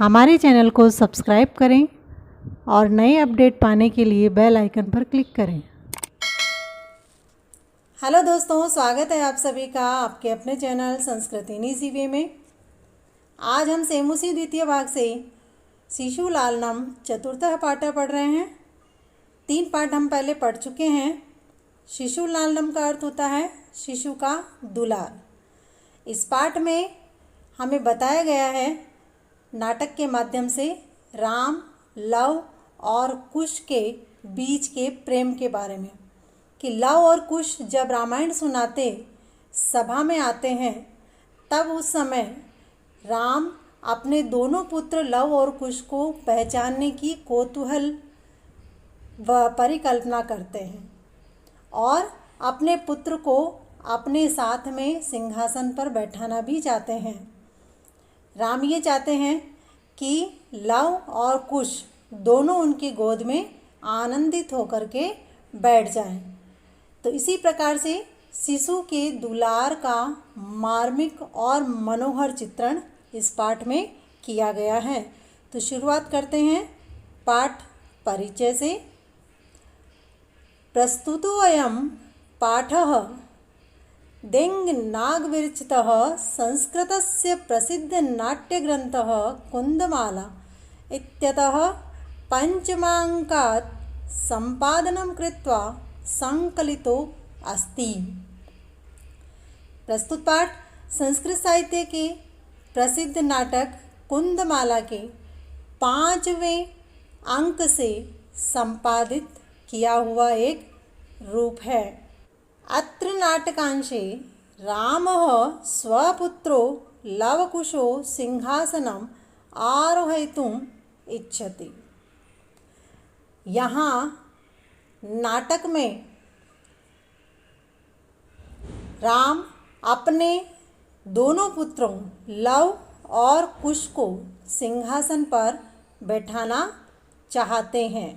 हमारे चैनल को सब्सक्राइब करें और नए अपडेट पाने के लिए बेल आइकन पर क्लिक करें। हेलो दोस्तों, स्वागत है आप सभी का आपके अपने चैनल संस्कृतिनी सीवे में। आज हम सेमुसी द्वितीय भाग से शिशुलालनम चतुर्थः पाठ पढ़ रहे हैं। 3 पाठ हम पहले पढ़ चुके हैं। शिशुलालनम का अर्थ होता है शिशु का दुलार। इस पाठ में हमें बताया गया है नाटक के माध्यम से राम, लव और कुश के बीच के प्रेम के बारे में कि लव और कुश जब रामायण सुनाते सभा में आते हैं तब उस समय राम अपने दोनों पुत्र लव और कुश को पहचानने की कौतूहल व परिकल्पना करते हैं और अपने पुत्र को अपने साथ में सिंहासन पर बैठाना भी चाहते हैं। राम ये चाहते हैं कि लव और कुश दोनों उनकी गोद में आनंदित होकर के बैठ जाएं। तो इसी प्रकार से शिशु के दुलार का मार्मिक और मनोहर चित्रण इस पाठ में किया गया है। तो शुरुआत करते हैं पाठ परिचय से। प्रस्तुतोऽयं पाठः देङ्नागविरचितः संस्कृतस्य प्रसिद्धनाट्यग्रन्थः कुन्दमाला इत्यतः पञ्चमाङ्कात् सम्पादनं कृत्वा संकलितो अस्ति। प्रस्तुत पाठ संस्कृत साहित्य के प्रसिद्ध नाटक कुन्दमाला के 5वें अंक से संपादित किया हुआ एक रूप है। अत्र नाटकांशे रामः स्वपुत्रो लवकुशो सिंहासनम आरोहयितुम् इच्छति। यहाँ नाटक में राम अपने दोनों पुत्रों लव और कुश को सिंहासन पर बैठाना चाहते हैं,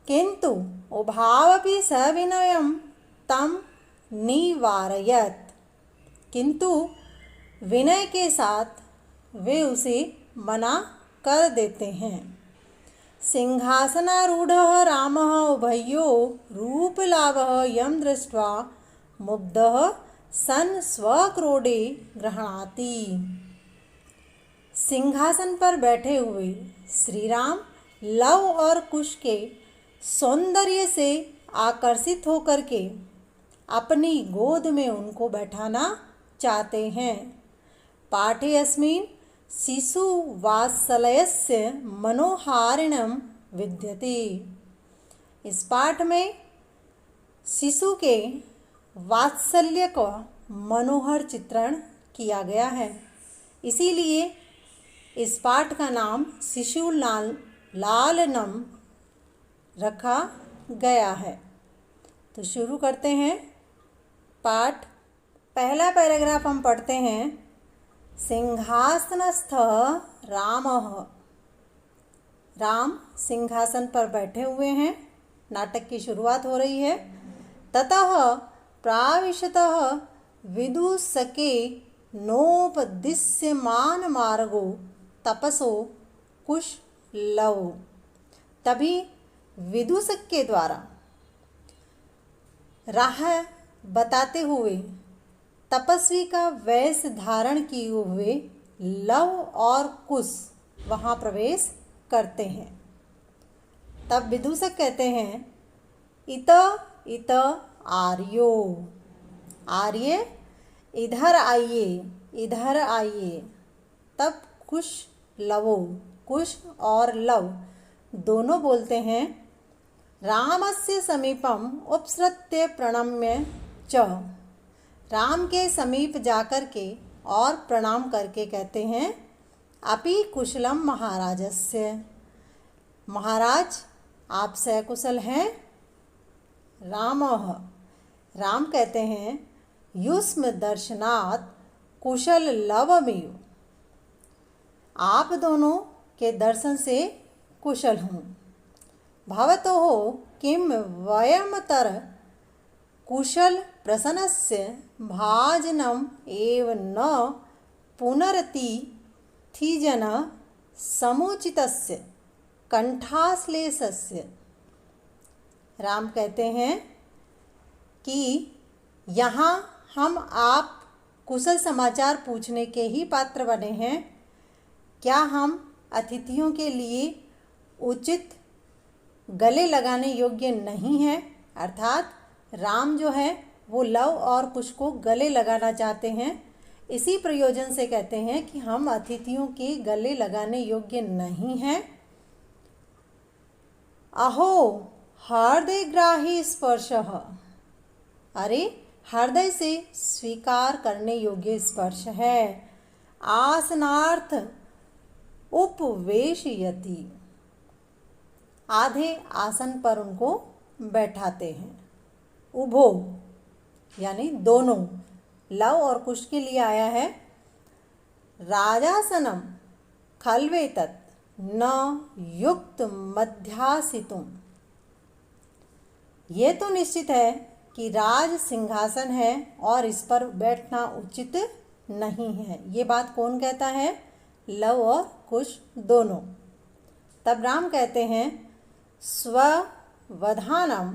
किंतु उभावपि सविनयं तम निवारयत। किंतु विनय के साथ वे उसे मना कर देते हैं। सिंहासनारूढ़ः रामः उभयो रूपलाभः यं दृष्ट्वा मुग्धः सन् स्वक्रोडे गृह्णाति। सिंहासन पर बैठे हुए श्री राम लव और कुश के सौंदर्य से आकर्षित होकर के अपनी गोद में उनको बैठाना चाहते हैं। पाठेऽस्मिन् शिशुवात्सल्यस्य मनोहारिणं विद्यते। इस पाठ में शिशु के वात्सल्य का मनोहर चित्रण किया गया है। इसीलिए इस पाठ का नाम शिशुलालनम रखा गया है। तो शुरू करते हैं पाठ। पहला पैराग्राफ हम पढ़ते हैं। सिंहासनस्थ रामः। राम सिंहासन पर बैठे हुए हैं। नाटक की शुरुआत हो रही है। ततः प्राविशतः विदूषके नोपदिश्यमान मार्गो तपसो कुशलव। तभी विदूषक के द्वारा राह बताते हुए तपस्वी का वेश धारण किए हुए लव और कुश वहाँ प्रवेश करते हैं। तब विदूषक कहते हैं इत इत आर्यो। आर्य इधर आइए, इधर आइए। तब कुश लवो, कुश और लव दोनों बोलते हैं रामस्य समीपम उपसृत्य प्रणम्य च। राम के समीप जाकर के और प्रणाम करके कहते हैं अपि कुशलम महाराजस्य। महाराज आप सकुशल हैं। रामः राम कहते हैं युष्म दर्शनात् कुशल लवमेव। आप दोनों के दर्शन से कुशल हूँ। भवतोः किं वयमतर कुशल प्रसन्नस्य भाजनम एव न पुनरति थी जन समुचितस्य कंठाश्लेषस्य। राम कहते हैं कि यहाँ हम आप कुशल समाचार पूछने के ही पात्र बने हैं। क्या हम अतिथियों के लिए उचित गले लगाने योग्य नहीं हैं? अर्थात राम जो है वो लव और कुश को गले लगाना चाहते हैं। इसी प्रयोजन से कहते हैं कि हम अतिथियों के गले लगाने योग्य नहीं हैं। अहो हृदयग्राही स्पर्शः, अरे हृदय से स्वीकार करने योग्य स्पर्श है। आसनार्थ उपवेशयति, आधे आसन पर उनको बैठाते हैं। उभो यानी दोनों, लव और कुश के लिए आया है। राजासनम खल्वेतत् न युक्त मध्यासितुम, ये तो निश्चित है कि राज सिंहासन है और इस पर बैठना उचित नहीं है। ये बात कौन कहता है? लव और कुश दोनों। तब राम कहते हैं स्ववधानम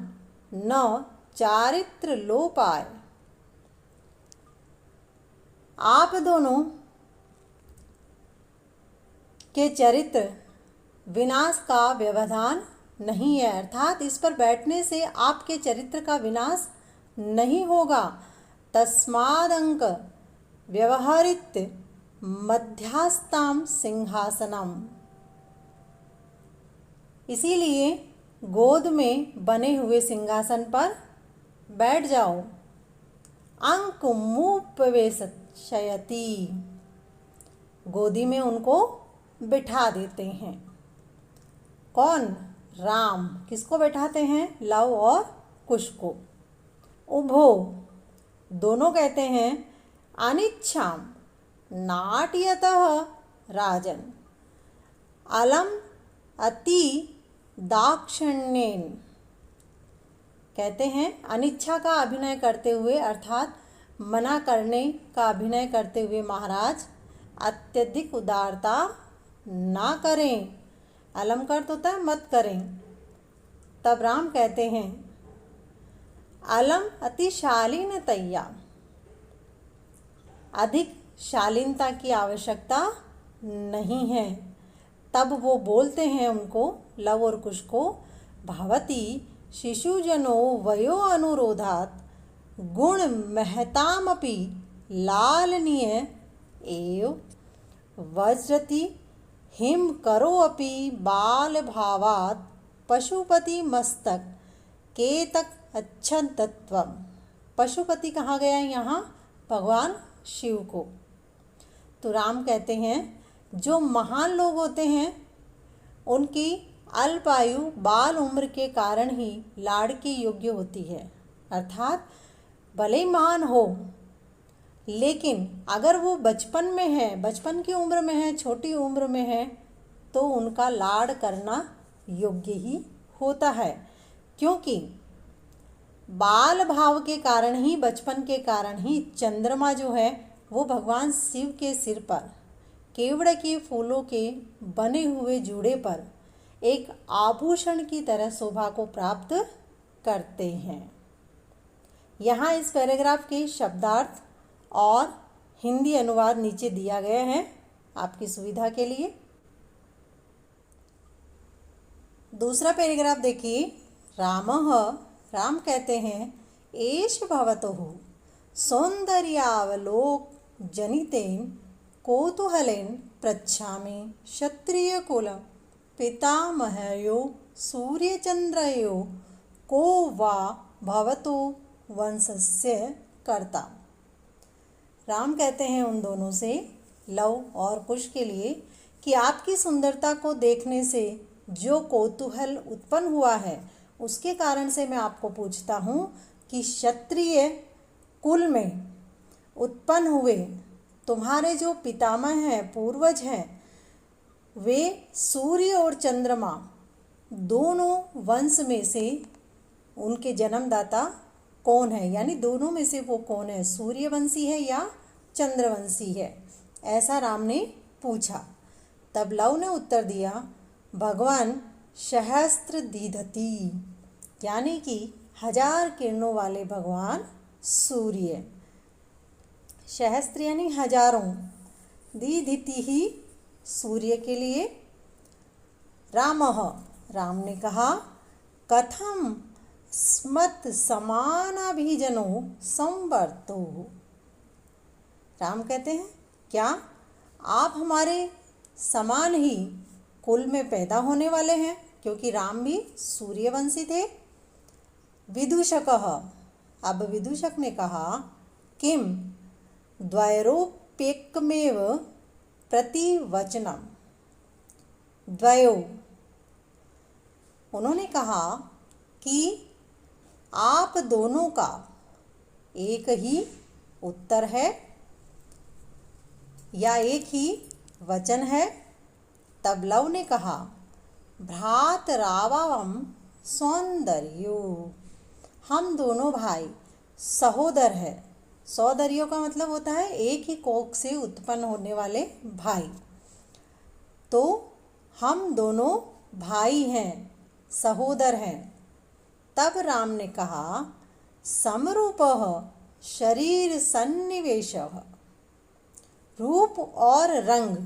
न चारित्र लोपाय, आप दोनों के चरित्र विनाश का व्यवधान नहीं है। अर्थात इस पर बैठने से आपके चरित्र का विनाश नहीं होगा। तस्मादंक व्यवहारित मध्यस्थाम सिंहासनम, इसीलिए गोद में बने हुए सिंहासन पर बैठ जाओ। अंकुमुपवेशयति, गोदी में उनको बिठा देते हैं। कौन? राम। किसको बैठाते हैं? लव और कुश को। उभो, दोनों कहते हैं अनिच्छाम नाट्यतः राजन अलम अति दाक्षिण्येन, कहते हैं अनिच्छा का अभिनय करते हुए, अर्थात मना करने का अभिनय करते हुए महाराज अत्यधिक उदारता ना करें। अलम का अर्थ होता है मत करें। तब राम कहते हैं अलम अति शालीनतया, अधिक शालीनता की आवश्यकता नहीं है। तब वो बोलते हैं उनको, लव और कुश को, भवती शिशुजनो वयो अनुरोधात् गुण महतामपि लालनीय एव वज्रति हिम करो अपि बाल भावात् पशुपति मस्तक केतक अच्छन्तत्वम। पशुपति कहा गया यहाँ? भगवान शिव को। तो राम कहते हैं जो महान लोग होते हैं उनकी अल्पायु बाल उम्र के कारण ही लाड़ के योग्य होती है। अर्थात भले ही महान हो, लेकिन अगर वो बचपन में है, बचपन की उम्र में है, छोटी उम्र में है, तो उनका लाड़ करना योग्य ही होता है। क्योंकि बाल भाव के कारण ही, बचपन के कारण ही चंद्रमा जो है वो भगवान शिव के सिर पर केवड़ के फूलों के बने हुए जूड़े पर एक आभूषण की तरह शोभा को प्राप्त करते हैं। यहाँ इस पैराग्राफ के शब्दार्थ और हिंदी अनुवाद नीचे दिया गया है आपकी सुविधा के लिए। दूसरा पैराग्राफ देखिए। राम कहते हैं एष भवतुः सौंदर्यावलोक जनितेन कौतूहलेन पृच्छामि क्षत्रियकुल पितामहयो सूर्यचंद्रयो को वा भवतो वंशस्य कर्ता। राम कहते हैं उन दोनों से, लव और कुश के लिए, कि आपकी सुंदरता को देखने से जो कौतूहल उत्पन्न हुआ है उसके कारण से मैं आपको पूछता हूँ कि क्षत्रिय कुल में उत्पन्न हुए तुम्हारे जो पितामह हैं, पूर्वज हैं, वे सूर्य और चंद्रमा दोनों वंश में से उनके जन्मदाता कौन है, यानी दोनों में से वो कौन है, सूर्यवंशी है या चंद्रवंशी है। ऐसा राम ने पूछा। तब लव ने उत्तर दिया, भगवान सहस्त्र दीधति, यानी कि 1000 किरणों वाले भगवान सूर्य। सहस्त्र यानी हजारों, दीधिति ही सूर्य के लिए। रामः, राम ने कहा, कथम स्मत् समानाभिजनो संवर्तो। राम कहते हैं, क्या आप हमारे समान ही कुल में पैदा होने वाले हैं, क्योंकि राम भी सूर्यवंशी थे। विदूषकः, अब विदूषक ने कहा, किम द्वयोरप्येकमेव प्रतिवचनम। द्वयो, उन्होंने कहा कि आप दोनों का एक ही उत्तर है या एक ही वचन है। तब लव ने कहा, भ्रातरावम सौंदर्यो, हम दोनों भाई सहोदर है। सौदर्यों का मतलब होता है एक ही कोख से उत्पन्न होने वाले भाई। तो हम दोनों भाई हैं, सहोदर हैं। तब राम ने कहा, समरूपः शरीर सन्निवेशः, रूप और रंग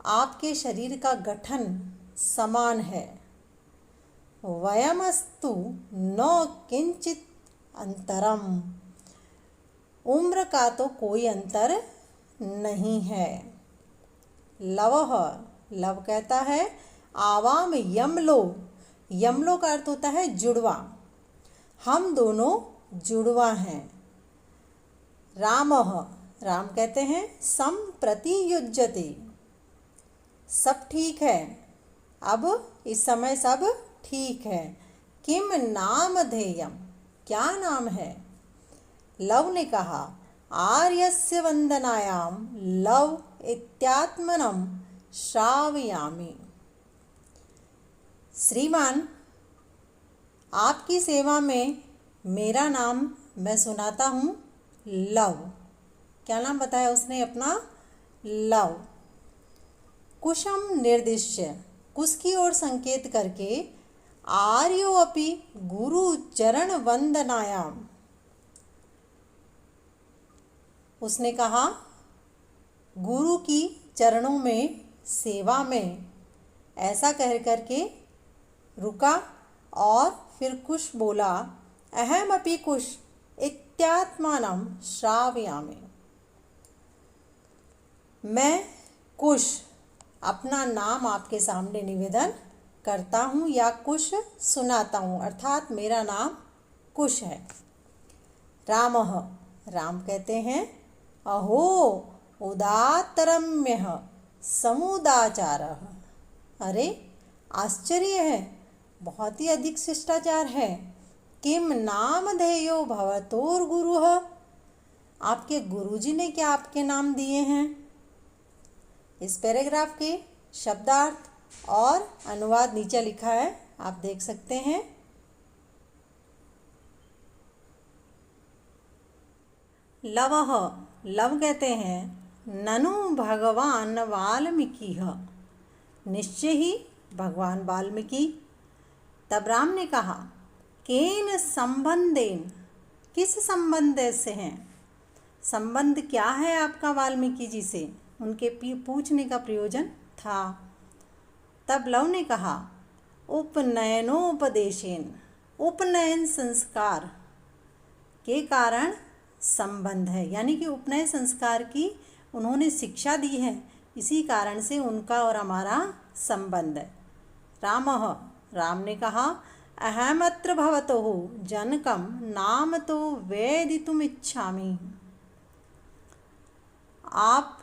आपके शरीर का गठन समान है। वयमस्तु न किंचित अंतरम, उम्र का तो कोई अंतर नहीं है। लवः, लव कहता है, आवाम यमलो, यमलो का अर्थ होता है जुड़वा, हम दोनों जुड़वा हैं। रामः, राम कहते हैं, संप्रति युज्यते, सब ठीक है, अब इस समय सब ठीक है। किम नाम धेयम, क्या नाम है। लव ने कहा, आर्यस्य वंदनायाम लव इत्यात्मनम श्रावयामि। श्रीमान, आपकी सेवा में मेरा नाम मैं सुनाता हूँ, लव। क्या नाम बताया उसने अपना, लव। कुशम निर्दिश्य, कुश की ओर संकेत करके, आर्यो अपि गुरु चरण वंदनायाम, उसने कहा, गुरु की चरणों में सेवा में, ऐसा कह करके रुका और फिर कुश बोला, अहम अपि कुश इत्यात्मानं श्रावयामि, मैं कुश अपना नाम आपके सामने निवेदन करता हूँ या कुश सुनाता हूँ, अर्थात मेरा नाम कुश है। रामः, राम कहते हैं, अहो उदात्तरम्यः समुदाचारः, अरे आश्चर्य है, बहुत ही अधिक शिष्टाचार है। किम नामधेयो भवतोर्गुरुः, आपके गुरुजी ने क्या आपके नाम दिए हैं। इस पैराग्राफ के शब्दार्थ और अनुवाद नीचे लिखा है, आप देख सकते हैं। लवः, लव कहते हैं, ननु भगवान वाल्मीकि, निश्चय ही भगवान वाल्मीकि। तब राम ने कहा, केन संबंधेन, किस संबंध से हैं, संबंध क्या है आपका वाल्मीकि जी से, उनके पूछने का प्रयोजन था। तब लव ने कहा, उपनयनोपदेशेन, उपनयन संस्कार के कारण संबंध है, यानी कि उपनयन संस्कार की उन्होंने शिक्षा दी है, इसी कारण से उनका और हमारा संबंध है। रामः, राम ने कहा, अहमत्र भवतोः जनकम नाम तो वेदितुम इच्छामि, आप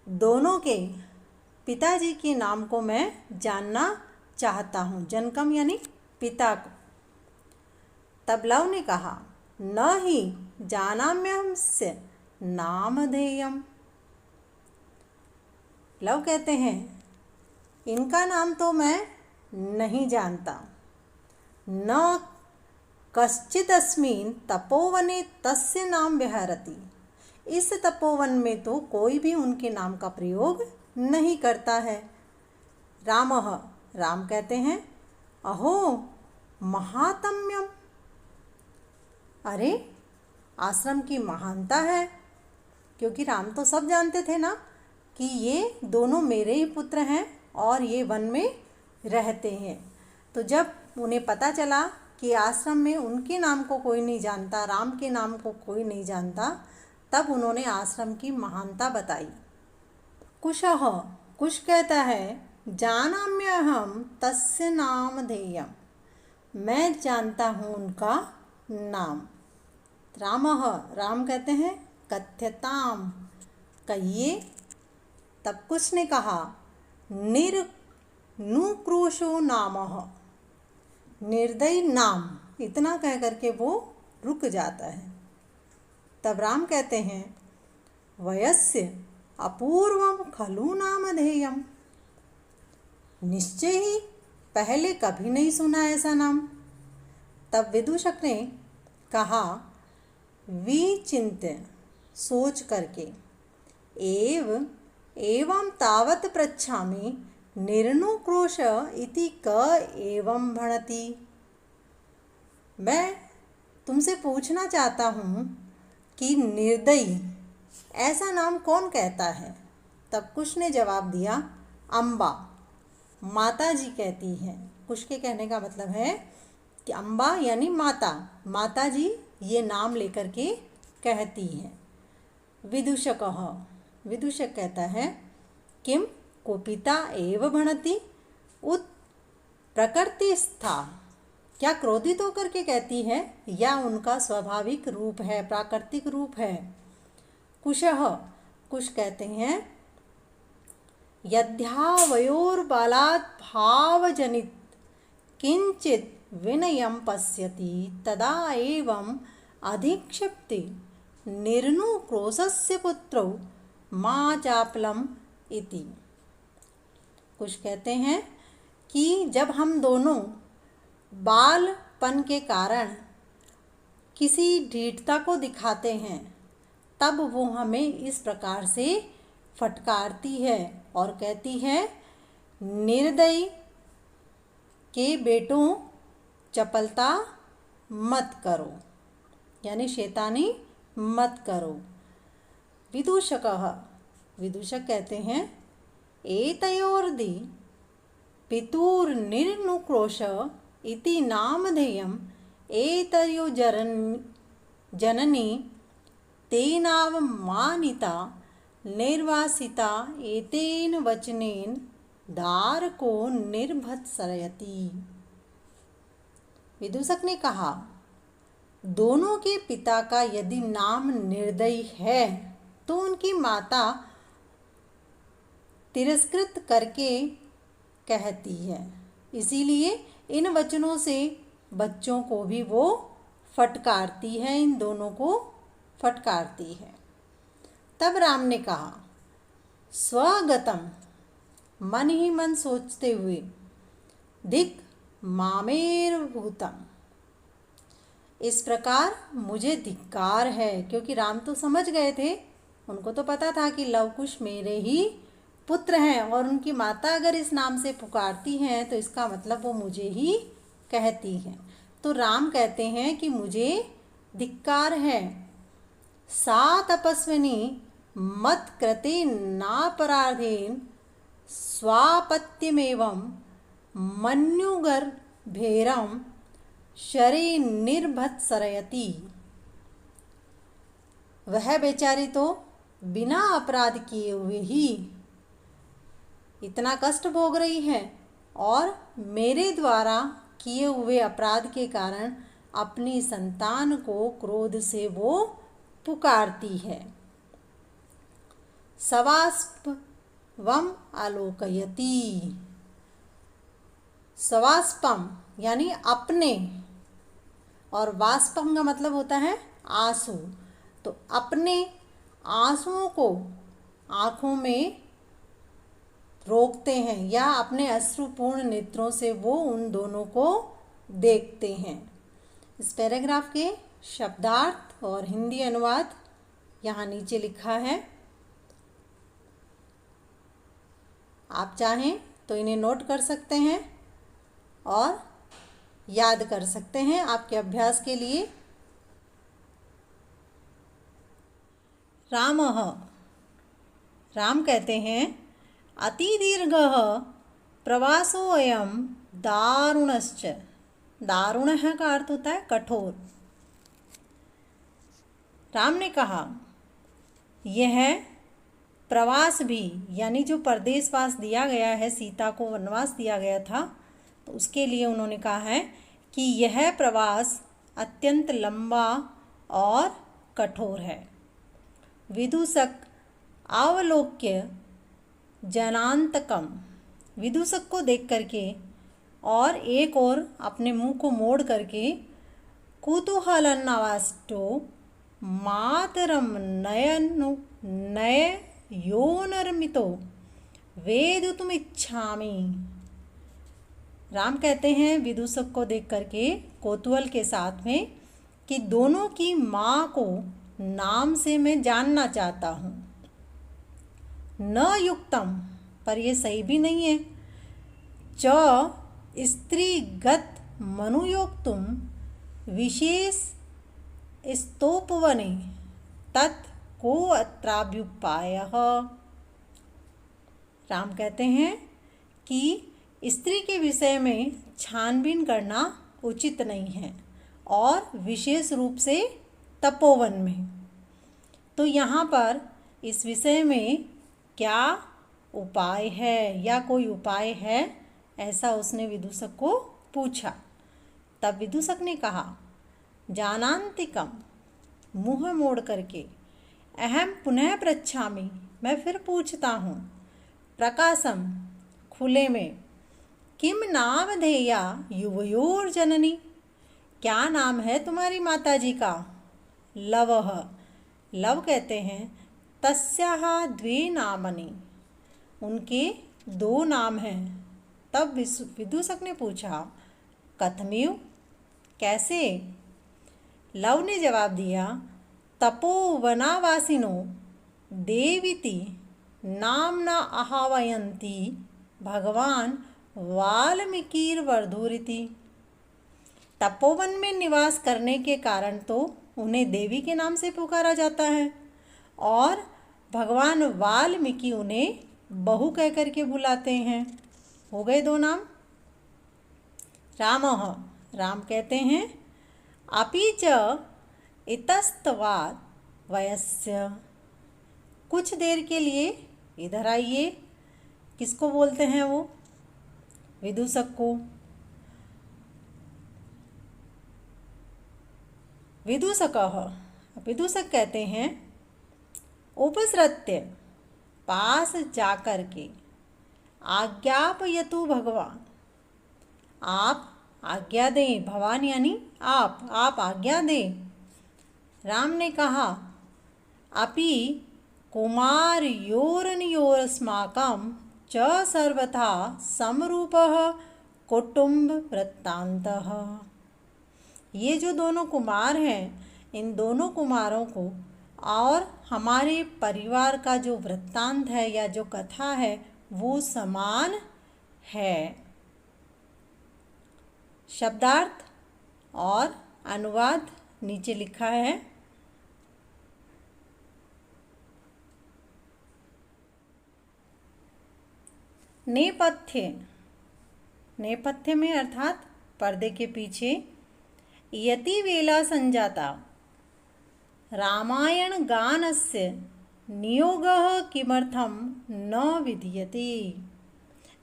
दोनों के पिताजी के नाम को मैं जानना चाहता हूँ, जनकम यानी पिता को। तब लव ने कहा, न ही जानाम्यस्य नामधेयम, लव कहते हैं, इनका नाम तो मैं नहीं जानता। न कश्चिदस्मिन् तपोवने तस्य नाम विहरति, इस तपोवन में तो कोई भी उनके नाम का प्रयोग नहीं करता है। रामः, राम कहते हैं, अहो महात्म्यम, अरे आश्रम की महानता है। क्योंकि राम तो सब जानते थे ना कि ये दोनों मेरे ही पुत्र हैं और ये वन में रहते हैं। तो जब उन्हें पता चला कि आश्रम में उनके नाम को कोई नहीं जानता, राम के नाम को कोई नहीं जानता, तब उन्होंने आश्रम की महानता बताई। कुशः, कुश कहता है, जानाम्यहं तस्य नामधेयम्, मैं जानता हूँ उनका नाम। रामः, राम कहते हैं, कथ्यताम, कहिए। तब कुश ने कहा, निर्नुक्रोशो नामः, निर्दयी नाम, इतना कह करके वो रुक जाता है। तब राम कहते हैं, वयस्य अपूर्वम खलु नामधेयम्, निश्चय ही पहले कभी नहीं सुना ऐसा नाम। तब विदूषक ने कहा, विचिन्त्य, सोच करके, एवं तावत् पृच्छामि निर्नुक्रोश इति क एवं भणति, मैं तुमसे पूछना चाहता हूँ कि निर्दयी ऐसा नाम कौन कहता है। तब कुश ने जवाब दिया, अम्बा, माता जी कहती हैं। कुश के कहने का मतलब है कि अम्बा यानी माता, माता जी ये नाम लेकर के कहती हैं। विदूषकः, विदूषक कहता है, किम कुपिता एव भणति उत प्रकृतिस्था, क्या क्रोधित होकर के कहती है या उनका स्वाभाविक रूप है, प्राकृतिक रूप है। कुशः, कुश कहते हैं, यद्यावयोर्बलात् भावजनित किंचित विनयं पश्यति तदा एवं अधिक्षिप्ति निर्नुक्रोशस्य पुत्रौ मां चापलम इति। कुछ कहते हैं कि जब हम दोनों बालपन के कारण किसी ढीठता को दिखाते हैं तब वो हमें इस प्रकार से फटकारती है और कहती है, निर्दयी के बेटों चपलता मत करो, यानी शैतानी मत करो। विदूषकः, विदूषक कहते हैं, एतयोर्धि पितुर्निर्नुक्रोश इति नामधेयम् एतयो जननी तेनावमानिता निर्वासिता एतेन वचनेन दारको निर्भत्सरयति। विदूषक ने कहा, दोनों के पिता का यदि नाम निर्दयी है तो उनकी माता तिरस्कृत करके कहती है, इसीलिए इन वचनों से बच्चों को भी वो फटकारती है, इन दोनों को फटकारती है। तब राम ने कहा, स्वगतम, मन ही मन सोचते हुए, धिक मामेर भूतम, इस प्रकार मुझे धिक्कार है। क्योंकि राम तो समझ गए थे, उनको तो पता था कि लव कुश मेरे ही पुत्र हैं और उनकी माता अगर इस नाम से पुकारती हैं तो इसका मतलब वो मुझे ही कहती हैं। तो राम कहते हैं कि मुझे धिक्कार है। सा तपस्विनी मत कृते नापराधेन स्वापत्यमेवं मन्युगर्भेरं शरे निर्भत्सरयति, वह बेचारी तो बिना अपराध किए हुए ही इतना कष्ट भोग रही है और मेरे द्वारा किए हुए अपराध के कारण अपनी संतान को क्रोध से वो पुकारती है। सवास्पम आलोकयति, सवास्पम यानी अपने, और वाष्पम का मतलब होता है आंसू। तो अपने आंसुओं को आँखों में रोकते हैं या अपने अश्रुपूर्ण नेत्रों से वो उन दोनों को देखते हैं। इस पैराग्राफ के शब्दार्थ और हिंदी अनुवाद यहाँ नीचे लिखा है। आप चाहें तो इन्हें नोट कर सकते हैं और याद कर सकते हैं आपके अभ्यास के लिए। रामः, राम कहते हैं अतिदीर्घः प्रवासोऽयं दारुणश्च। दारुणः का अर्थ होता है कठोर। राम ने कहा यह प्रवास भी, यानी जो परदेशवास दिया गया है, सीता को वनवास दिया गया था, तो उसके लिए उन्होंने कहा है कि यह प्रवास अत्यंत लंबा और कठोर है। विदूषक अवलोक्य जनांतकम, विदूषक को देख करके और एक और अपने मुंह को मोड़ करके कुतूहलन्नवाष्टो मातरम नयनु नययोनर्मितो वेदुतुमिच्छामि। राम कहते हैं विदूषक को देख करके कौतूहल के साथ में कि दोनों की माँ को नाम से मैं जानना चाहता हूँ। न युक्तम, पर ये सही भी नहीं है। च स्त्रीगत मनुयोक्तुम विशेष स्तोपवने तत् को अत्राभ्युपायः। राम कहते हैं कि स्त्री के विषय में छानबीन करना उचित नहीं है, और विशेष रूप से तपोवन में। तो यहाँ पर इस विषय में क्या उपाय है या कोई उपाय है, ऐसा उसने विदूषक को पूछा। तब विदूषक ने कहा जानान्तिकम, मुँह मोड़ करके, अहम पुनः पृच्छामि, मैं फिर पूछता हूँ, प्रकाशम, खुले में, किम नामधेया युवयोर जननी, क्या नाम है तुम्हारी माताजी का। लवः, लव कहते हैं तस्याः द्वे नामनि, उनके दो नाम हैं। तब विदूषक ने पूछा कथमिव, कैसे। लव ने जवाब दिया तपोवनावासिनो देवीति नामना आह्वयन्ति भगवान वाल्मीकिर्वधूरिति। तपोवन में निवास करने के कारण तो उन्हें देवी के नाम से पुकारा जाता है, और भगवान वाल्मीकि उन्हें बहू कह करके बुलाते हैं। हो गए दो नाम। रामः, राम कहते हैं अपि च इतस्तवाद वयस्य, कुछ देर के लिए इधर आइए। किसको बोलते हैं वो, विदूषक को। विदूषकः, विदूषक कहते हैं उपसृत्य, पास जाकर के, आज्ञापयतु भगवान, आप आज्ञा दें, भगवान यानी आप आज्ञा दें। राम ने कहा अपि कुमारयोरनयोरस्माकं च सर्वथा समरूपः कुटुंब वृत्तान्तः। ये जो दोनों कुमार हैं, इन दोनों कुमारों को और हमारे परिवार का जो वृत्तांत है या जो कथा है वो समान है। शब्दार्थ और अनुवाद नीचे लिखा है। नेपथ्य, नेपथ्य में अर्थात पर्दे के पीछे, यति वेला संजाता रामायण गानस्य नियोगः किमर्थं न विधीयते।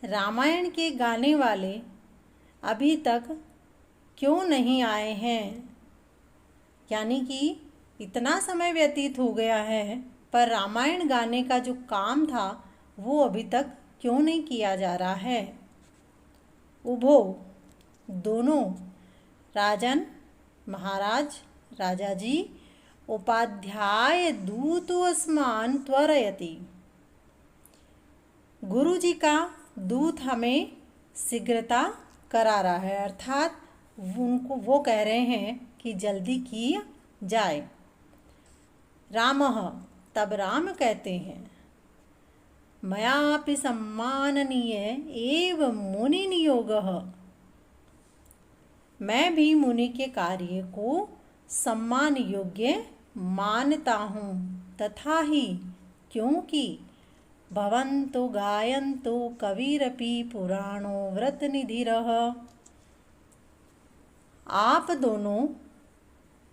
रामायण के गाने वाले अभी तक क्यों नहीं आए हैं, यानी कि इतना समय व्यतीत हो गया है पर रामायण गाने का जो काम था वो अभी तक क्यों नहीं किया जा रहा है। उभो, दोनों, राजन, महाराज, राजा जी, उपाध्याय दूतोऽस्मान् त्वरयति, गुरु जी का दूत हमें शीघ्रता करा रहा है, अर्थात वो कह रहे हैं कि जल्दी की जाए। रामः, तब राम कहते हैं, मयापि सम्माननीय एव मुनि नियोगः, मैं भी मुनि के कार्य को सम्मान योग्य मानता हूँ। तथा ही, क्योंकि भवन्तो गायन्तो कविरपि पुराणो व्रतनिधिरः, आप दोनों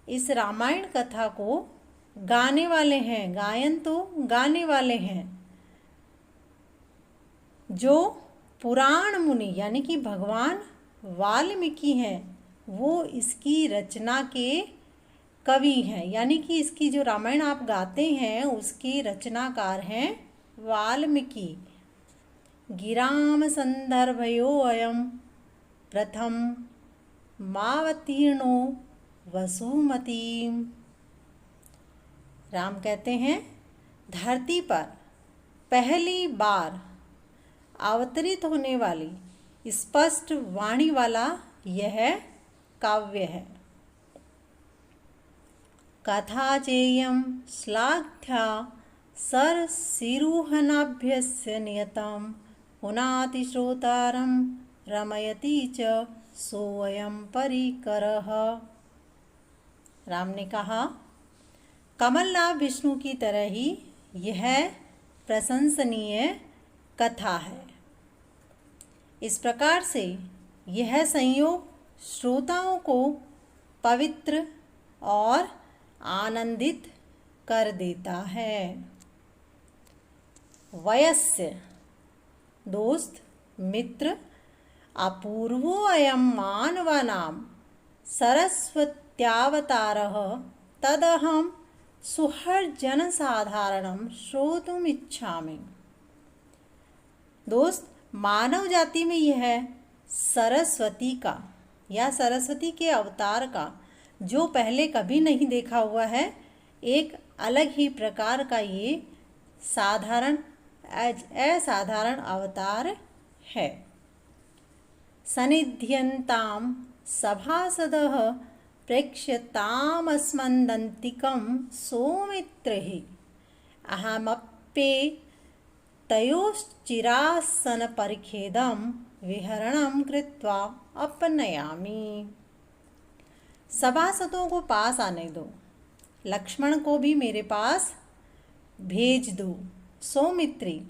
इस रामायण कथा को गाने वाले हैं, गायन तो गाने वाले हैं, जो पुराण मुनि यानी कि भगवान वाल्मीकि हैं, वो इसकी रचना के कवि हैं, यानी कि इसकी जो रामायण आप गाते हैं उसके रचनाकार हैं वाल्मीकि। गिराम संदर्भयो अयम प्रथम मावतीर्णो वसुमतीम। राम कहते हैं, धरती पर पहली बार अवतरित होने वाली स्पष्ट वाणी वाला यह काव्य है। कथा चेयं श्लाघ्या सरसिरुहनाभ्यस्य नियतं पुनाति श्रोतारं रमयति च सोऽयं परिकरः। राम ने कहा, कमलनाभ विष्णु की तरह ही यह प्रशंसनीय कथा है। इस प्रकार से यह संयोग श्रोताओं को पवित्र और आनंदित कर देता है। वयस्य, दोस्त, मित्र, अपूर्वो अयं मानवानां सरस्वत्यावतारः तदहं सुहृज्जनसाधारणं श्रोतुमिच्छामि। दोस्त, मानव जाति में यह सरस्वती का या सरस्वती के अवतार का जो पहले कभी नहीं देखा हुआ है, एक अलग ही प्रकार का ये साधारण असाधारण अवतार है। सनिध्यन्तां सभासदः प्रेक्ष्यतामस्मदन्तिकं सौमित्रिः अहमप्ये तयोश्चिरासनपरिखेदं विहरणं कृत्वा अपनयामि। सभासदों को पास आने दो, लक्ष्मण को भी मेरे पास भेज दो। सौमित्री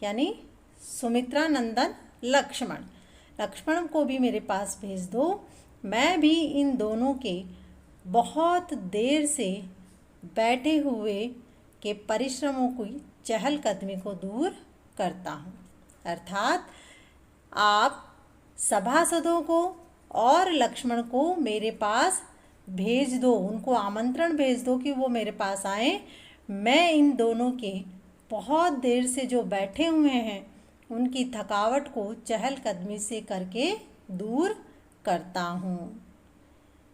यानी सुमित्रा नंदन लक्ष्मण को भी मेरे पास भेज दो। मैं भी इन दोनों के बहुत देर से बैठे हुए के परिश्रमों की चहलकदमी को दूर करता हूँ। अर्थात आप सभासदों को और लक्ष्मण को मेरे पास भेज दो, उनको आमंत्रण भेज दो कि वो मेरे पास आए। मैं इन दोनों के बहुत देर से जो बैठे हुए हैं उनकी थकावट को चहलकदमी से करके दूर करता हूँ।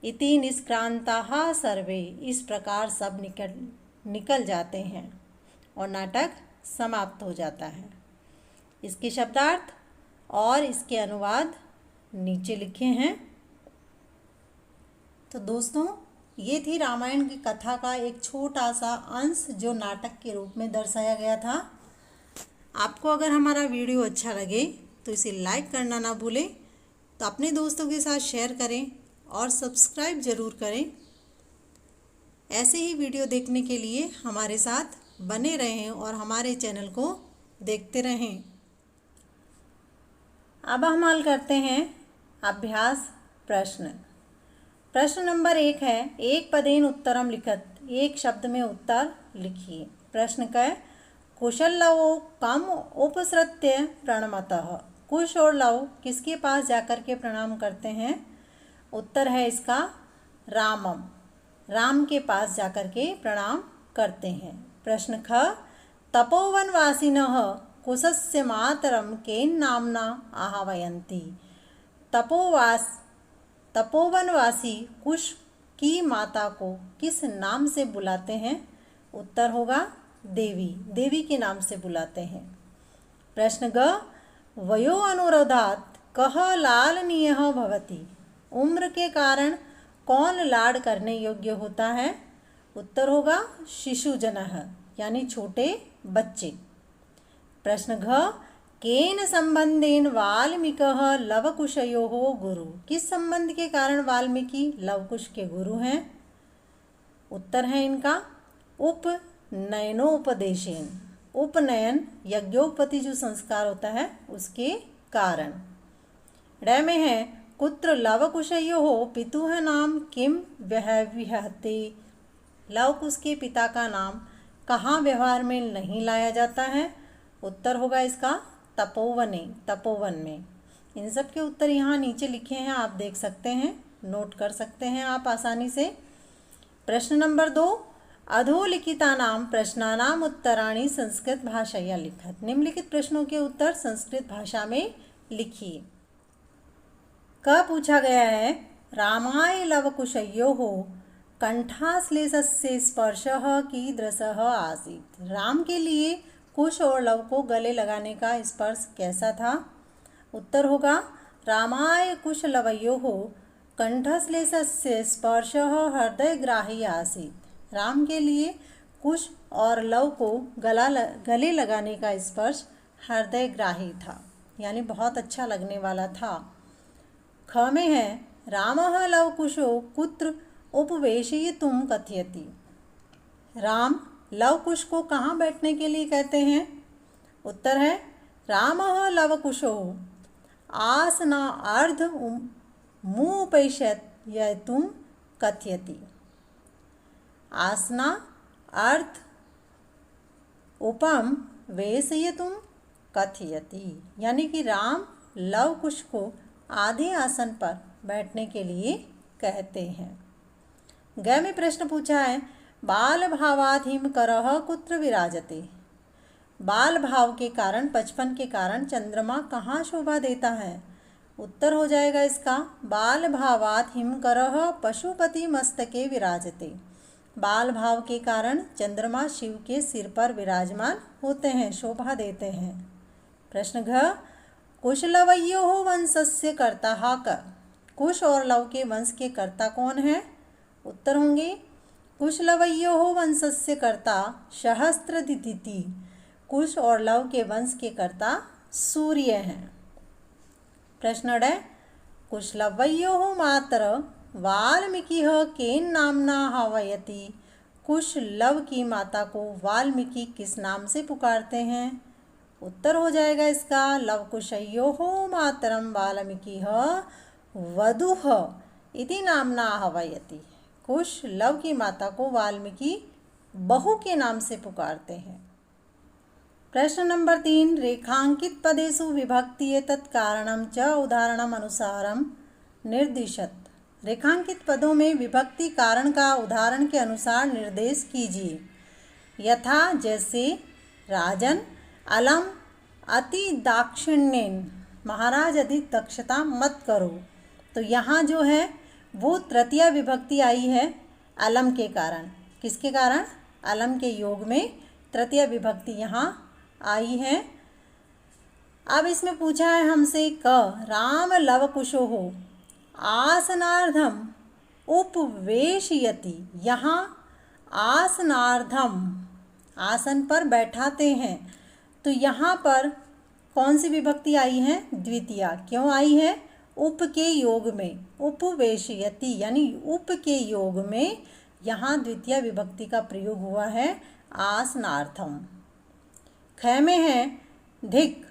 इति निष्क्रांताः सर्वे, इस प्रकार सब निकल जाते हैं और नाटक समाप्त हो जाता है। इसके शब्दार्थ और इसके अनुवाद नीचे लिखे हैं। तो दोस्तों, ये थी रामायण की कथा का एक छोटा सा अंश जो नाटक के रूप में दर्शाया गया था। आपको अगर हमारा वीडियो अच्छा लगे तो इसे लाइक करना ना भूलें, तो अपने दोस्तों के साथ शेयर करें और सब्सक्राइब ज़रूर करें। ऐसे ही वीडियो देखने के लिए हमारे साथ बने रहें और हमारे चैनल को देखते रहें। अब हम हल करते हैं अभ्यास प्रश्न। प्रश्न नंबर 1 है, एक पदेन उत्तरम लिखत, एक शब्द में उत्तर लिखिए। प्रश्न का है, कुशल लवो कम उपसृत्य प्रणमतः। कुश और लव किसके पास जाकर के प्रणाम करते हैं? उत्तर है इसका रामम, राम के पास जाकर के प्रणाम करते हैं। प्रश्न ख, तपोवनवासिनः कुशस्य मातरम केन नामना आह्वयन्ति। तपोवनवासी कुश की माता को किस नाम से बुलाते हैं? उत्तर होगा देवी, देवी के नाम से बुलाते हैं। प्रश्न ग, वयो अनुरोधात् कः लालनीयः भवति। उम्र के कारण कौन लाड करने योग्य होता है? उत्तर होगा शिशुजनः यानी छोटे बच्चे। प्रश्न घ केन संबंधेन वाल्मीकः लवकुशयोः गुरु, किस संबंध के कारण वाल्मीकि लवकुश के गुरु हैं? उत्तर है इनका उपनयनोपदेशेन, उपनयन यज्ञोपति जो संस्कार होता है उसके कारण। ड में है कुत्र लवकुशयोः पितुः नाम किम व्यवह्रियते, लवकुश के पिता का नाम कहाँ व्यवहार में नहीं लाया जाता है? उत्तर होगा इसका तपोवने, तपोवन में। इन सब के उत्तर यहाँ नीचे लिखे हैं, आप देख सकते हैं, नोट कर सकते हैं आप आसानी से। प्रश्न नंबर 2 अधोलिखितानां प्रश्नानाम उत्तराणि संस्कृत भाषया लिखत, निम्नलिखित प्रश्नों के उत्तर संस्कृत भाषा में लिखिए। क पूछा गया है रामाय लवकुशयोः कंठाश्लेषस्य स्पर्शः कीदृशः आसीत्, राम के लिए कुश और लव को गले लगाने का स्पर्श कैसा था? उत्तर होगा रामाय कुशलवयोः कंठश्लेषस्य स्पर्शः हृदयग्राही आसीत्, राम के लिए कुश और लव को गले लगाने का स्पर्श हृदयग्राही था, यानी बहुत अच्छा लगने वाला था। ख में है रामः लवकुशो कुत्र उपवेशयितुं कथयति, राम लवकुश को कहाँ बैठने के लिए कहते हैं? उत्तर है रामः लवकुशो आसनार्ध मुपैशयितुं कथयति, आसना अर्थ उपम वेशयितुं कथयति, यानी कि राम लवकुश को आधे आसन पर बैठने के लिए कहते हैं। ग में प्रश्न पूछा है बाल भावाधिम करह कुत्र विराजते, बाल भाव के कारण, बचपन के कारण चंद्रमा कहाँ शोभा देता है? उत्तर हो जाएगा इसका बाल भावात हिमकरः पशुपति मस्तके विराजते, बाल भाव के कारण चंद्रमा शिव के सिर पर विराजमान होते हैं, शोभा देते हैं। प्रश्न घ कुशलवयोः वंशस्य कर्ता क, कुश और लव के वंश के कर्ता कौन है? उत्तर होंगे कुशलवयोः वंशस्य कर्ता सहस्त्रदिति, कुश और लव के वंश के कर्ता सूर्य हैं। प्रश्न ड कुशलवयोः मातर वाल्मीकिः केन नामना आह्वयति, कुश लव की माता को वाल्मीकि किस नाम से पुकारते हैं? उत्तर हो जाएगा इसका लवकुशयोः मातरं वाल्मीकिः वधूः इति नामना आह्वयति, कुश लव की माता को वाल्मीकि बहू के नाम से पुकारते हैं। प्रश्न नंबर 3 रेखांकित पदेषु विभक्ति एतत् कारणं च उदाहरणम अनुसारम निर्दिशत, रेखांकित पदों में विभक्ति कारण का उदाहरण के अनुसार निर्देश कीजिए। यथा जैसे राजन अलम अति दाक्षिण्येन, महाराज अधिक दक्षता मत करो, तो यहाँ जो है वो तृतीया विभक्ति आई है अलम के कारण। किसके कारण? अलम के योग में तृतीया विभक्ति यहाँ आई है। अब इसमें पूछा है हमसे क राम लवकुशोः आसनार्धम उपवेशयति, यहाँ आसनार्धम आसन पर बैठाते हैं, तो यहाँ पर कौन सी विभक्ति आई है? द्वितीया। क्यों आई है? उप के योग में, उपवेशयति यानी उप के योग में यहाँ द्वितीय विभक्ति का प्रयोग हुआ है आसनार्थम। ख में है धिक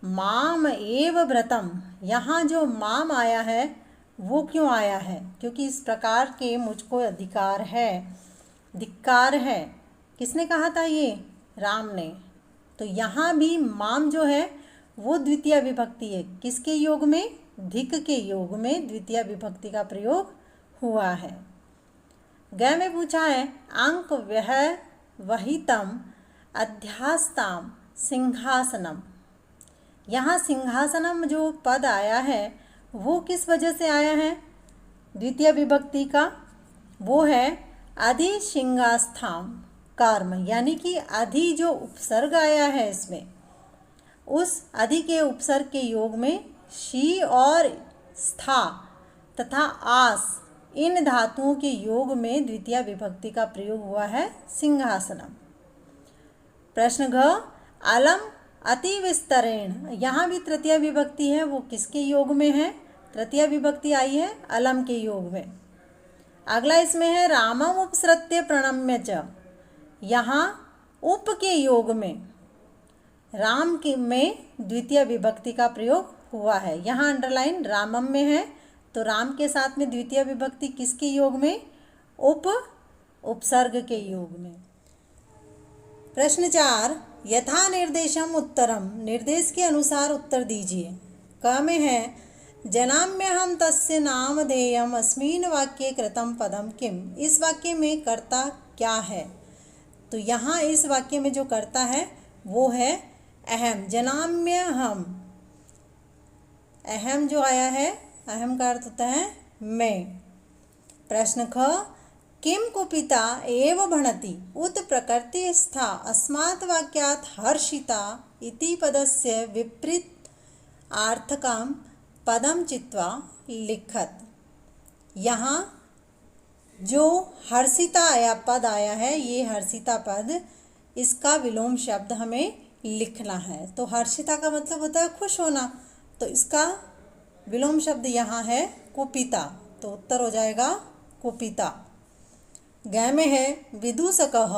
माम एव व्रतम, यहाँ जो माम आया है वो क्यों आया है? क्योंकि इस प्रकार के मुझको अधिकार है, धिक्कार है। किसने कहा था ये? राम ने। तो यहाँ भी माम जो है वो द्वितीय विभक्ति है। किसके योग में? धिक के योग में द्वितीय विभक्ति का प्रयोग हुआ है। ग में पूछा है अंक वह वहितम अध्यास्ताम सिंहासनम, यहाँ सिंहासनम जो पद आया है वो किस वजह से आया है? द्वितीय विभक्ति का, वो है अधिशिंगास्थाम कर्म, यानी कि अधि जो उपसर्ग आया है इसमें, उस अधि के उपसर्ग के योग में शी और स्था तथा आस इन धातुओं के योग में द्वितीय विभक्ति का प्रयोग हुआ है सिंहासनम। प्रश्न घ, अलम अति विस्तरेण, यहाँ भी तृतीय विभक्ति है, वो किसके योग में है? तृतीय विभक्ति आई है अलम के योग में। अगला इसमें है रामम उपसृत्य प्रणम्य च, यहाँ उप के योग में राम के में द्वितीय विभक्ति का प्रयोग हुआ है। यहाँ अंडरलाइन रामम में है, तो राम के साथ में द्वितीय विभक्ति किसके योग में? उपसर्ग के योग में। प्रश्न 4, यथा निर्देशम उत्तरम, निर्देश के अनुसार उत्तर दीजिए। क में है जनाम्यहं तस्य नामधेयम् अस्मिन् वाक्ये कृतं पदम किम, इस वाक्य में कर्ता क्या है? तो यहाँ इस वाक्य में जो कर्ता है वो है अहम, जनाम्यहम्। अहम जो आया है, अहम का अर्थ होता है मैं। प्रश्न ख, किम कुपिता एव भणति उत प्रकृतिस्था अस्मात् वाक्यात् हर्षिता इति पदस्य विपरीत अर्थकं पदम चित्वा लिखत। यहाँ जो हर्षिता आया पद आया है, ये हर्षिता पद, इसका विलोम शब्द हमें लिखना है। तो हर्षिता का मतलब होता है खुश होना, तो इसका विलोम शब्द यहाँ है कुपिता, तो उत्तर हो जाएगा कुपिता। ग में है विदूषकः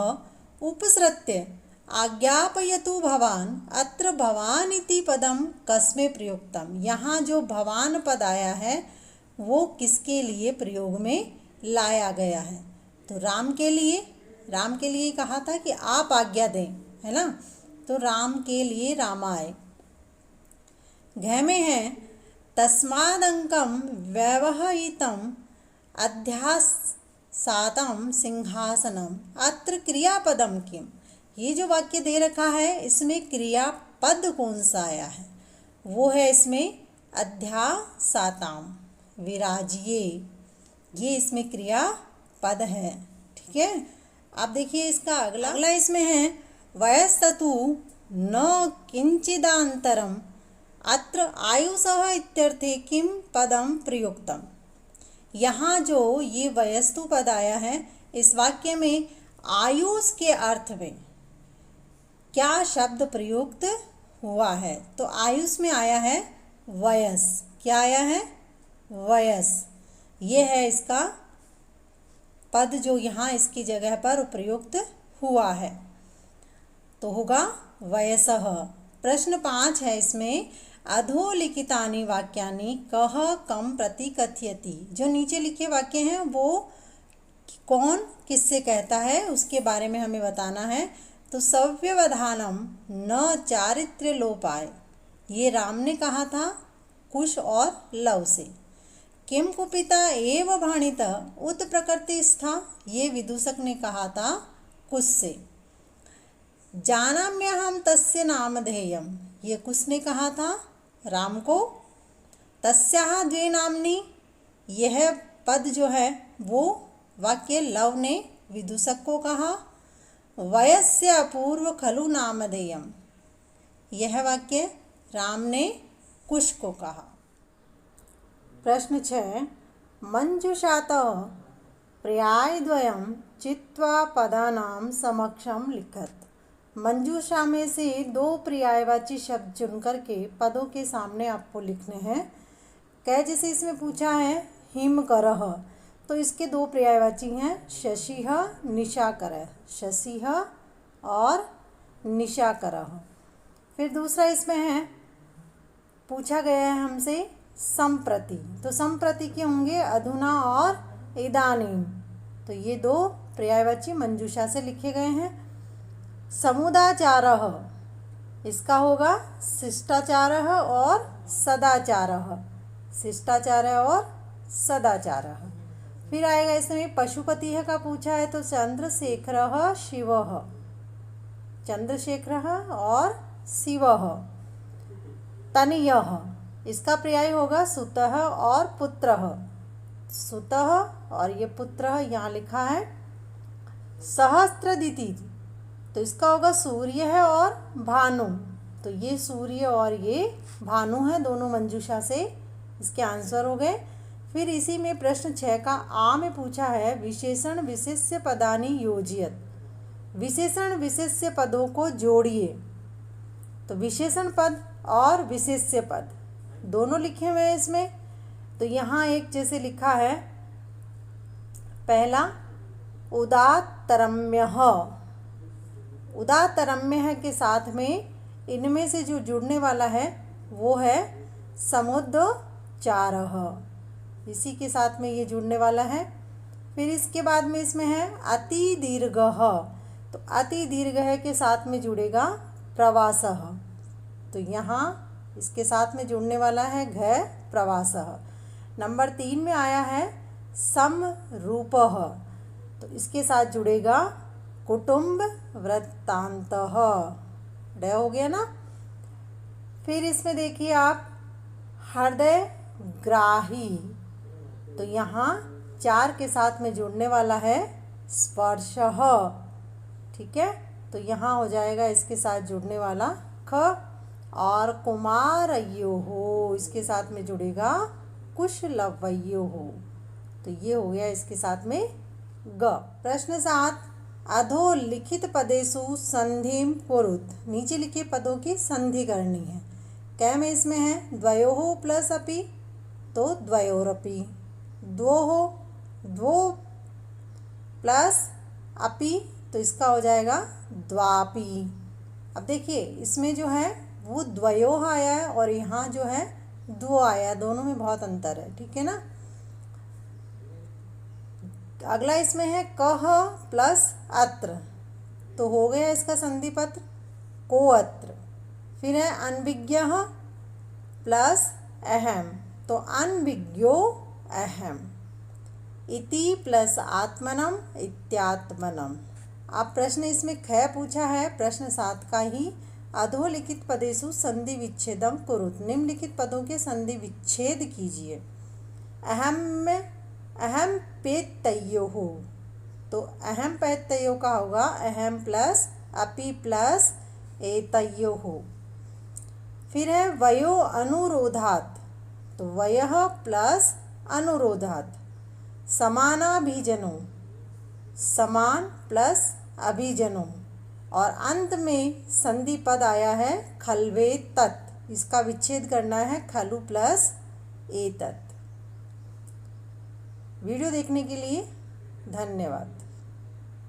उपसृत्य आज्ञापयतु भवान, अत्र भवान इति पदम कस्मै प्रयुक्तम, यहाँ जो भवान पद आया है वो किसके लिए प्रयोग में लाया गया है? तो राम के लिए कहा था कि आप आज्ञा दें, है ना, तो राम के लिए रामाय। घ में है तस्मादंकम व्यवहितम अध्यासातम सिंहासनम, अत्र क्रियापदम किम, ये जो वाक्य दे रखा है इसमें क्रियापद कौन सा आया है? वो है इसमें अध्यासाताम, विराजिए, ये इसमें क्रियापद है। ठीक है, अब देखिए इसका अगला इसमें है वयस्तु न किंचिदांतरम अत्र आयुषः इत्यर्थे किम पदम प्रयुक्तम, यहाँ जो ये वयस्तु पद आया है इस वाक्य में आयुष के अर्थ में क्या शब्द प्रयुक्त हुआ है? तो आयुष में आया है वयस। क्या आया है? वयस। ये है इसका पद जो यहाँ इसकी जगह पर प्रयुक्त हुआ है, तो होगा वयसः। प्रश्न 5 है इसमें अधोलिखितानि वाक्यानि कः कम प्रतिकथयति, जो नीचे लिखे वाक्य हैं वो कौन किससे कहता है उसके बारे में हमें बताना है। तो सव्यवधानम न चारित्र्य लोपाय, ये राम ने कहा था कुश और लव से। किम कुपिता एव भाणित उत प्रकृति स्था, ये विदूषक ने कहा था कुश से। जानाम्यहं तस्य नामधेयम, ये कुश ने कहा था राम को। तस्याः द्वे नाम्नि, यह पद जो है वो वाक्य लव ने विदूषक को कहा। वयस्य अपूर्व खलु नामधेयम, यह वाक्य राम ने कुश को कहा। प्रश्न 6, मंजुषातः पर्यायद्वयं चित्वा पदानां समक्षम लिखत, मंजूषा में से 2 पर्यायवाची शब्द चुनकर के पदों के सामने आपको लिखने हैं। कह जैसे इसमें पूछा है हिमकरः, तो इसके 2 पर्यायवाची हैं शशिः निशाकरः, शशिः और निशाकरः। फिर दूसरा इसमें है पूछा गया है हमसे संप्रति, तो संप्रति के होंगे अधुना और इदानीं, तो ये 2 पर्यायवाची मंजूषा से लिखे गए हैं। समुदाचारः, इसका होगा शिष्टाचारः और सदाचारः, शिष्टाचारः और सदाचारः। फिर आएगा इसमें पशुपतिः का पूछा है, तो चंद्रशेखरः शिवः, चंद्रशेखरः और शिवः। तनयः, इसका पर्याय होगा सुतः और पुत्रः, सुतः और ये पुत्रः यहाँ लिखा है। सहस्त्रदिति, तो इसका होगा सूर्य है और भानु, तो ये सूर्य और ये भानु है, दोनों मंजूषा से इसके आंसर हो गए। फिर इसी में प्रश्न 6 का आ में पूछा है विशेषण विशेष्य पदानि योजयत। विशेषण विशेष्य पदों को जोड़िए। तो विशेषण पद और विशेष्य पद दोनों लिखे हुए हैं इसमें। तो यहाँ एक जैसे लिखा है, पहला उदात्तरम्यः। उदात्तरम्यः के साथ में इनमें से जो जुड़ने वाला है वो है समुद्रचारः, इसी के साथ में ये जुड़ने वाला है। फिर इसके बाद में इसमें है अति दीर्घः। तो अति दीर्घः के साथ में जुड़ेगा प्रवासः। तो यहाँ इसके साथ में जुड़ने वाला है घ प्रवासः। नंबर 3 में आया है समरूपः। तो इसके साथ जुड़ेगा कुटुंब वृत्तान्तः। ड हो गया ना। फिर इसमें देखिए आप हृदय ग्राही। तो यहाँ 4 के साथ में जुड़ने वाला है स्पर्शः। ठीक है, तो यहाँ हो जाएगा इसके साथ जुड़ने वाला ख। और कुमारयोः इसके साथ में जुड़ेगा कुशलवयोः। तो ये हो गया इसके साथ में ग। प्रश्न 7 अधोलिखित पदेषु संधिं कुरुत। नीचे लिखे पदों की संधि करनी है। कै में इसमें है द्वयोः प्लस अपि, तो द्वयोरपि। द्वोः द्वो प्लस अपि, तो इसका हो जाएगा द्वापि। अब देखिए इसमें जो है वो द्वयोः आया है और यहाँ जो है द्वो आया है, दोनों में बहुत अंतर है। ठीक है ना। अगला इसमें है कह प्लस अत्र, तो हो गया इसका संधि पत्र को अत्र। फिर है अनभिज्ञः प्लस अहम, तो अनभिज्ञो अहम। इति प्लस आत्मनम इत्यात्मनम। अब प्रश्न इसमें ख पूछा है प्रश्न 7 का ही। अधोलिखित पदेषु संधि विच्छेदम कुरुत। निम्नलिखित पदों के संधि विच्छेद कीजिए। अहम में अहम पेतयोः, तो अहम पेतयोः का होगा अहम प्लस अपि प्लस एतयोः। फिर है वयो अनुरोधात्, तो वयः प्लस अनुरोधात्। समानाभिजनों, समान प्लस अभिजनों। और अंत में संधि पद आया है खल्वेतत्, इसका विच्छेद करना है खलु प्लस एतत्। वीडियो देखने के लिए धन्यवाद।